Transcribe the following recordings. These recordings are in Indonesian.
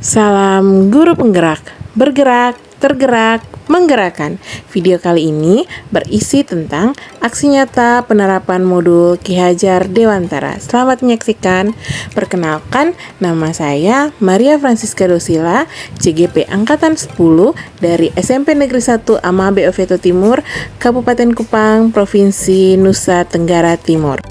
Salam guru penggerak, bergerak, tergerak, menggerakkan. Video kali ini berisi tentang aksi nyata penerapan modul Ki Hajar Dewantara. Selamat menyaksikan. Perkenalkan, nama saya Maria Francisca Dosila, CGP Angkatan 10 dari SMP Negeri 1 Amabe Oveto Timur, Kabupaten Kupang, Provinsi Nusa Tenggara Timur.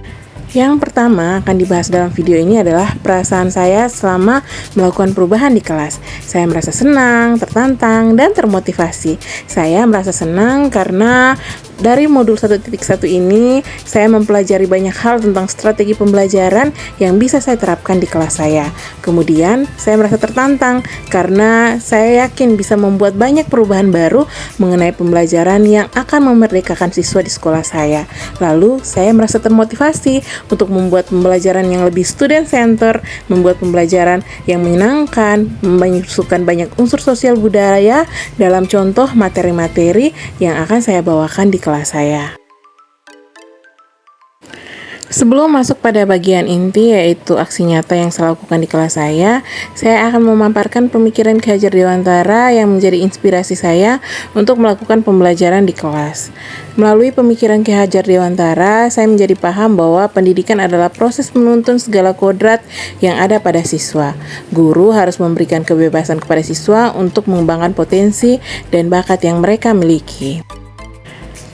Yang pertama akan dibahas dalam video ini adalah perasaan saya selama melakukan perubahan di kelas. Saya merasa senang, tertantang, dan termotivasi. Saya merasa senang karena dari modul 1.1 ini, saya mempelajari banyak hal tentang strategi pembelajaran yang bisa saya terapkan di kelas saya. Kemudian, saya merasa tertantang karena saya yakin bisa membuat banyak perubahan baru mengenai pembelajaran yang akan memerdekakan siswa di sekolah saya. Lalu, saya merasa termotivasi untuk membuat pembelajaran yang lebih student center, membuat pembelajaran yang menyenangkan, memasukkan banyak unsur sosial budaya dalam contoh materi-materi yang akan saya bawakan di kelas saya. Sebelum masuk pada bagian inti yaitu aksi nyata yang saya lakukan di kelas saya akan memaparkan pemikiran Ki Hajar Dewantara yang menjadi inspirasi saya untuk melakukan pembelajaran di kelas. Melalui pemikiran Ki Hajar Dewantara, saya menjadi paham bahwa pendidikan adalah proses menuntun segala kodrat yang ada pada siswa. Guru harus memberikan kebebasan kepada siswa untuk mengembangkan potensi dan bakat yang mereka miliki.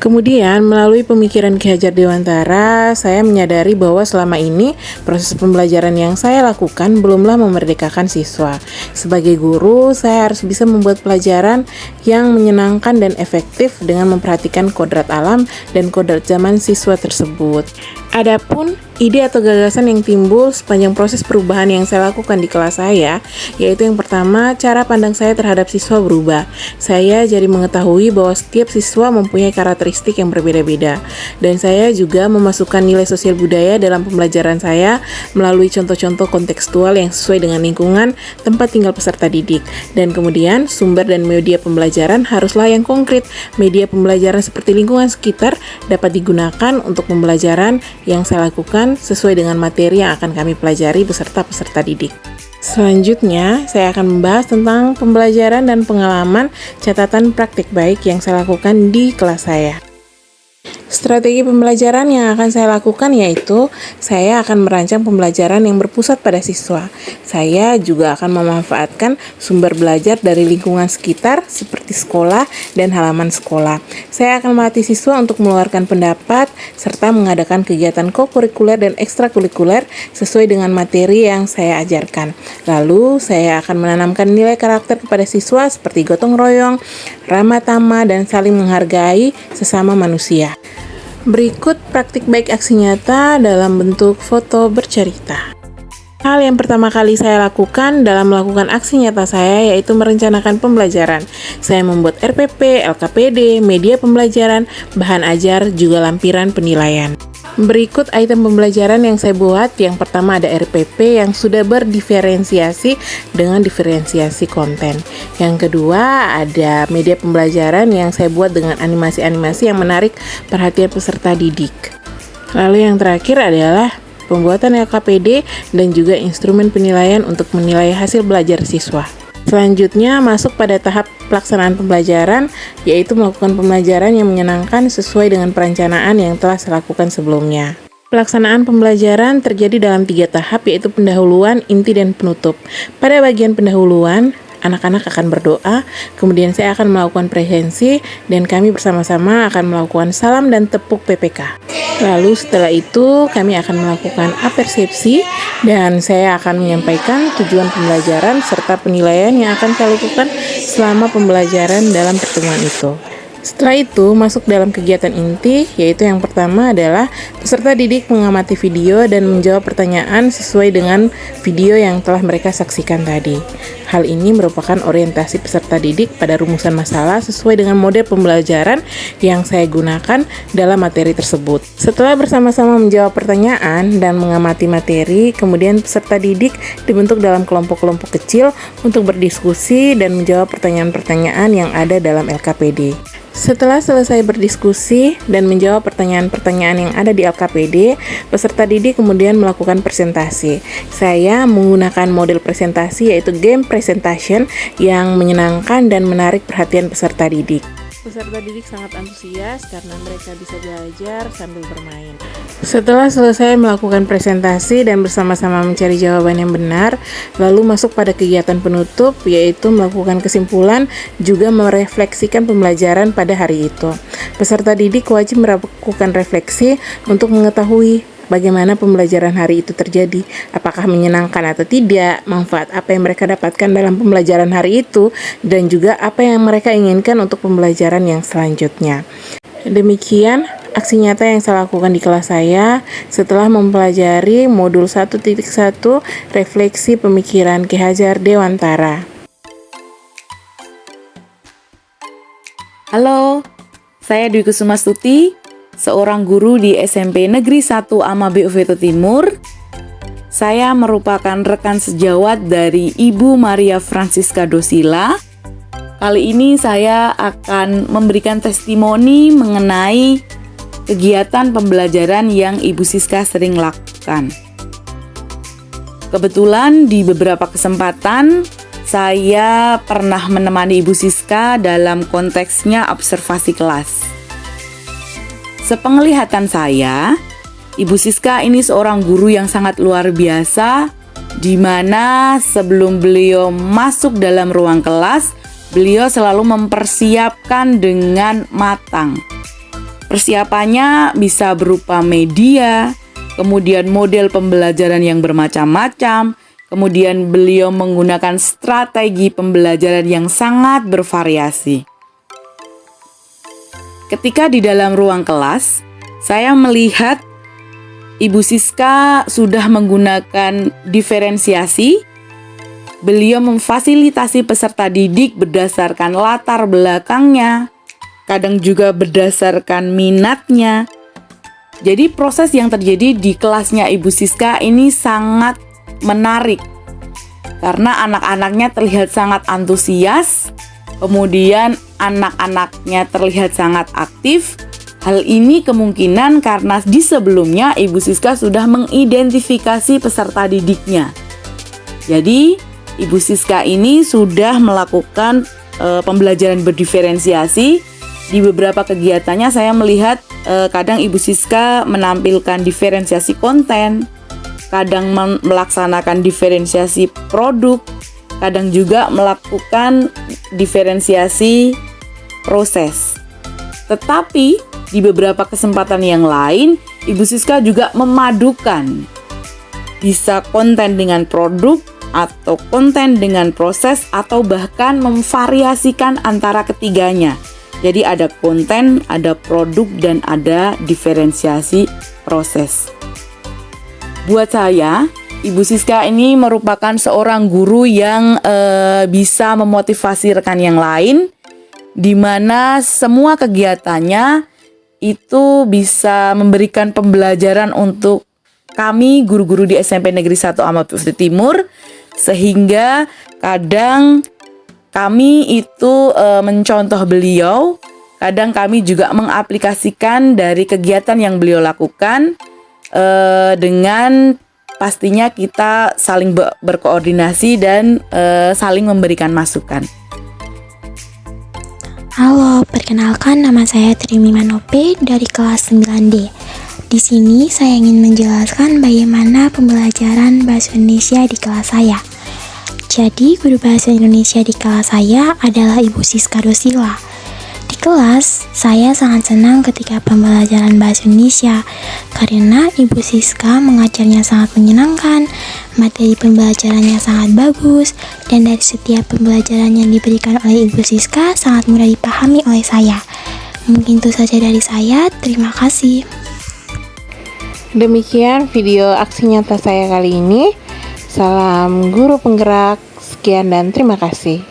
Kemudian, melalui pemikiran Ki Hajar Dewantara, saya menyadari bahwa selama ini proses pembelajaran yang saya lakukan belumlah memerdekakan siswa. Sebagai guru, saya harus bisa membuat pelajaran yang menyenangkan dan efektif dengan memperhatikan kodrat alam dan kodrat zaman siswa tersebut. Adapun ide atau gagasan yang timbul sepanjang proses perubahan yang saya lakukan di kelas saya, yaitu yang pertama, cara pandang saya terhadap siswa berubah. Saya jadi mengetahui bahwa setiap siswa mempunyai karakteristik yang berbeda-beda, dan saya juga memasukkan nilai sosial budaya dalam pembelajaran saya melalui contoh-contoh kontekstual yang sesuai dengan lingkungan tempat tinggal peserta didik. Dan kemudian, sumber dan media pembelajaran haruslah yang konkret. Media pembelajaran seperti lingkungan sekitar dapat digunakan untuk pembelajaran yang saya lakukan sesuai dengan materi yang akan kami pelajari beserta peserta didik. Selanjutnya, saya akan membahas tentang pembelajaran dan pengalaman catatan praktik baik yang saya lakukan di kelas saya. Strategi pembelajaran yang akan saya lakukan yaitu saya akan merancang pembelajaran yang berpusat pada siswa. Saya juga akan memanfaatkan sumber belajar dari lingkungan sekitar seperti sekolah dan halaman sekolah. Saya akan melatih siswa untuk mengeluarkan pendapat serta mengadakan kegiatan kokurikuler dan ekstrakurikuler sesuai dengan materi yang saya ajarkan. Lalu saya akan menanamkan nilai karakter kepada siswa seperti gotong royong, ramah tamah, dan saling menghargai sesama manusia. Berikut praktik baik aksi nyata dalam bentuk foto bercerita. Hal yang pertama kali saya lakukan dalam melakukan aksi nyata saya yaitu merencanakan pembelajaran. Saya membuat RPP, LKPD, media pembelajaran, bahan ajar, juga lampiran penilaian. Berikut item pembelajaran yang saya buat. Yang pertama ada RPP yang sudah berdiferensiasi dengan diferensiasi konten. Yang kedua ada media pembelajaran yang saya buat dengan animasi-animasi yang menarik perhatian peserta didik. Lalu yang terakhir adalah pembuatan LKPD dan juga instrumen penilaian untuk menilai hasil belajar siswa. Selanjutnya masuk pada tahap pelaksanaan pembelajaran, yaitu melakukan pembelajaran yang menyenangkan sesuai dengan perencanaan yang telah saya lakukan sebelumnya. Pelaksanaan pembelajaran terjadi dalam 3 tahap, yaitu pendahuluan, inti, dan penutup. Pada bagian pendahuluan, anak-anak akan berdoa, kemudian saya akan melakukan presensi, dan kami bersama-sama akan melakukan salam dan tepuk PPK. Lalu setelah itu kami akan melakukan apersepsi dan saya akan menyampaikan tujuan pembelajaran serta penilaian yang akan saya lakukan selama pembelajaran dalam pertemuan itu. Setelah itu masuk dalam kegiatan inti, yaitu yang pertama adalah peserta didik mengamati video dan menjawab pertanyaan sesuai dengan video yang telah mereka saksikan tadi. Hal ini merupakan orientasi peserta didik pada rumusan masalah sesuai dengan model pembelajaran yang saya gunakan dalam materi tersebut. Setelah bersama-sama menjawab pertanyaan dan mengamati materi, kemudian peserta didik dibentuk dalam kelompok-kelompok kecil untuk berdiskusi dan menjawab pertanyaan-pertanyaan yang ada dalam LKPD. Setelah selesai berdiskusi dan menjawab pertanyaan-pertanyaan yang ada di LKPD, peserta didik kemudian melakukan presentasi. Saya menggunakan model presentasi yaitu game presentation yang menyenangkan dan menarik perhatian peserta didik. Peserta didik sangat antusias karena mereka bisa belajar sambil bermain. Setelah selesai melakukan presentasi dan bersama-sama mencari jawaban yang benar, lalu masuk pada kegiatan penutup, yaitu melakukan kesimpulan, juga merefleksikan pembelajaran pada hari itu. Peserta didik wajib melakukan refleksi untuk mengetahui bagaimana pembelajaran hari itu terjadi, apakah menyenangkan atau tidak, manfaat apa yang mereka dapatkan dalam pembelajaran hari itu, dan juga apa yang mereka inginkan untuk pembelajaran yang selanjutnya. Demikian aksi nyata yang saya lakukan di kelas saya setelah mempelajari modul 1.1 refleksi pemikiran Ki Hajar Dewantara. Halo, saya Dwi Kusuma Stuti, seorang guru di SMP Negeri 1 Amabe Veto Timur. Saya merupakan rekan sejawat dari Ibu Maria Francisca Dosila. Kali ini saya akan memberikan testimoni mengenai kegiatan pembelajaran yang Ibu Siska sering lakukan. Kebetulan di beberapa kesempatan saya pernah menemani Ibu Siska dalam konteksnya observasi kelas. Sepenglihatan saya, Ibu Siska ini seorang guru yang sangat luar biasa, di mana sebelum beliau masuk dalam ruang kelas, beliau selalu mempersiapkan dengan matang. Persiapannya bisa berupa media, kemudian model pembelajaran yang bermacam-macam, kemudian beliau menggunakan strategi pembelajaran yang sangat bervariasi. Ketika di dalam ruang kelas, saya melihat Ibu Siska sudah menggunakan diferensiasi. Beliau memfasilitasi peserta didik berdasarkan latar belakangnya, kadang juga berdasarkan minatnya. Jadi proses yang terjadi di kelasnya Ibu Siska ini sangat menarik karena anak-anaknya terlihat sangat antusias, kemudian anak-anaknya terlihat sangat aktif. Hal ini kemungkinan karena di sebelumnya Ibu Siska sudah mengidentifikasi peserta didiknya. Jadi Ibu Siska ini sudah melakukan pembelajaran berdiferensiasi. Di beberapa kegiatannya saya melihat kadang Ibu Siska menampilkan diferensiasi konten, kadang melaksanakan diferensiasi produk, kadang juga melakukan diferensiasi proses. Tetapi di beberapa kesempatan yang lain, Ibu Siska juga memadukan bisa konten dengan produk, atau konten dengan proses, atau bahkan memvariasikan antara ketiganya. Jadi ada konten, ada produk, dan ada diferensiasi proses. Buat saya, Ibu Siska ini merupakan seorang guru yang bisa memotivasi rekan yang lain, di mana semua kegiatannya itu bisa memberikan pembelajaran untuk kami guru-guru di SMP Negeri 1 Amabe Veto Timur, sehingga kadang kami itu mencontoh beliau, kadang kami juga mengaplikasikan dari kegiatan yang beliau lakukan, dengan pastinya kita saling berkoordinasi dan saling memberikan masukan. Halo, perkenalkan nama saya Trimi Manope dari kelas 9D. Di sini saya ingin menjelaskan bagaimana pembelajaran bahasa Indonesia di kelas saya. Jadi, guru bahasa Indonesia di kelas saya adalah Ibu Siska Dosila. Di kelas, saya sangat senang ketika pembelajaran bahasa Indonesia karena Ibu Siska mengajarnya sangat menyenangkan, materi pembelajarannya sangat bagus, dan dari setiap pembelajaran yang diberikan oleh Ibu Siska sangat mudah dipahami oleh saya. Mungkin itu saja dari saya, terima kasih. Demikian video aksi nyata saya kali ini. Salam guru penggerak, sekian dan terima kasih.